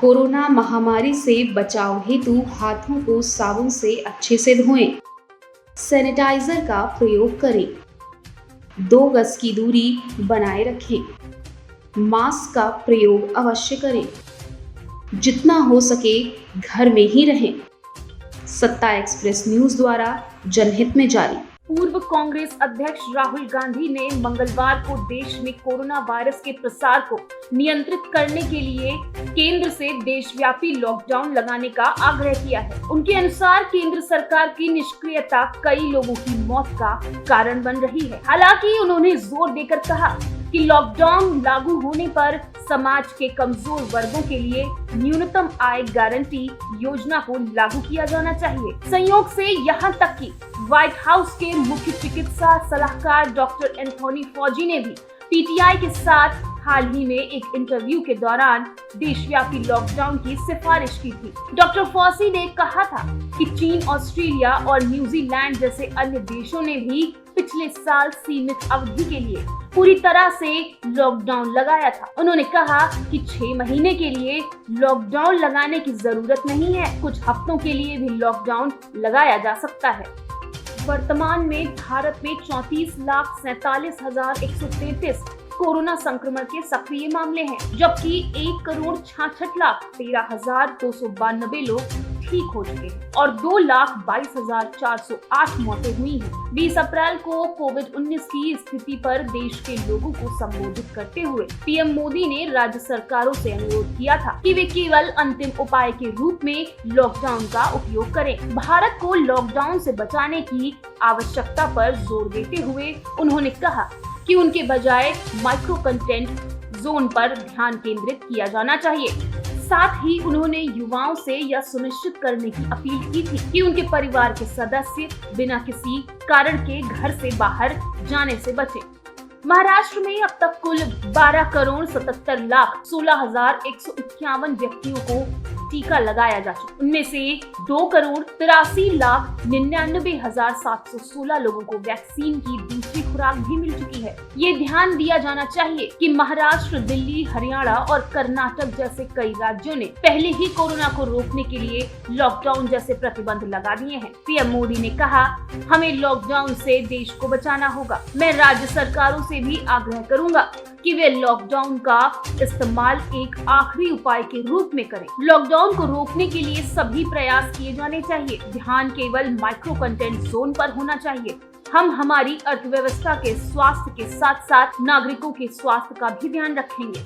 Corona महामारी से बचाव हेतु हाथों को साबुन से अच्छे से धोएं। सैनिटाइजर का प्रयोग करें। 2 गज की दूरी बनाए रखें। मास्क का प्रयोग अवश्य करें। जितना हो सके घर में ही रहें। सत्ता एक्सप्रेस न्यूज द्वारा जनहित में जारी। पूर्व कांग्रेस अध्यक्ष राहुल गांधी ने मंगलवार को देश में कोरोना वायरस के प्रसार को नियंत्रित करने के लिए केंद्र से देशव्यापी लॉकडाउन लगाने का आग्रह किया है। उनके अनुसार केंद्र सरकार की निष्क्रियता कई लोगों की मौत का कारण बन रही है। हालांकि उन्होंने जोर देकर कहा कि लॉकडाउन लागू होने पर समाज के कमजोर वर्गों के लिए न्यूनतम आय गारंटी योजना को लागू किया जाना चाहिए। संयोग से यहाँ तक कि व्हाइट हाउस के मुख्य चिकित्सा सलाहकार डॉक्टर एंथोनी फॉजी ने भी पीटीआई के साथ हाल ही में एक इंटरव्यू के दौरान देशव्यापी लॉकडाउन की सिफारिश की थी। डॉक्टर फॉसी ने कहा था कि चीन, ऑस्ट्रेलिया और न्यूजीलैंड जैसे अन्य देशों ने भी पिछले साल सीमित अवधि के लिए पूरी तरह से लॉकडाउन लगाया था। उन्होंने कहा कि 6 महीने के लिए लॉकडाउन लगाने की जरूरत नहीं है, कुछ हफ्तों के लिए भी लॉकडाउन लगाया जा सकता है। वर्तमान में भारत में 34,47,133 कोरोना संक्रमण के सक्रिय मामले हैं, जबकि 1,66,13,292 लोग ठीक हो चुके हैं और 2,22,408 मौतें हुई हैं। 20 अप्रैल को कोविड-19 की स्थिति पर देश के लोगों को संबोधित करते हुए पीएम मोदी ने राज्य सरकारों से अनुरोध किया था कि वे केवल अंतिम उपाय के रूप में लॉकडाउन का उपयोग करें। भारत को लॉकडाउन से बचाने की आवश्यकता पर जोर देते हुए उन्होंने कहा कि उनके बजाय माइक्रो कंटेंट जोन पर ध्यान केंद्रित किया जाना चाहिए। साथ ही उन्होंने युवाओं से यह सुनिश्चित करने की अपील की थी कि उनके परिवार के सदस्य बिना किसी कारण के घर से बाहर जाने से बचें। महाराष्ट्र में अब तक कुल 12,77,16,151 व्यक्तियों को टीका लगाया जा चुका। उनमें से 2,83,99,716 लोगों को वैक्सीन की दूसरी खुराक भी मिल चुकी है। ये ध्यान दिया जाना चाहिए कि महाराष्ट्र, दिल्ली, हरियाणा और कर्नाटक जैसे कई राज्यों ने पहले ही कोरोना को रोकने के लिए लॉकडाउन जैसे प्रतिबंध लगा दिए हैं। पीएम मोदी ने कहा, हमें लॉकडाउन से देश को बचाना होगा। मैं राज्य सरकारों से भी आग्रह करूंगा कि वे लॉकडाउन का इस्तेमाल एक आखिरी उपाय के रूप में करें। लॉकडाउन को रोकने के लिए सभी प्रयास किए जाने चाहिए। ध्यान केवल माइक्रो कंटेंट जोन पर होना चाहिए। हम हमारी अर्थव्यवस्था के स्वास्थ्य के साथ साथ नागरिकों के स्वास्थ्य का भी ध्यान रखेंगे।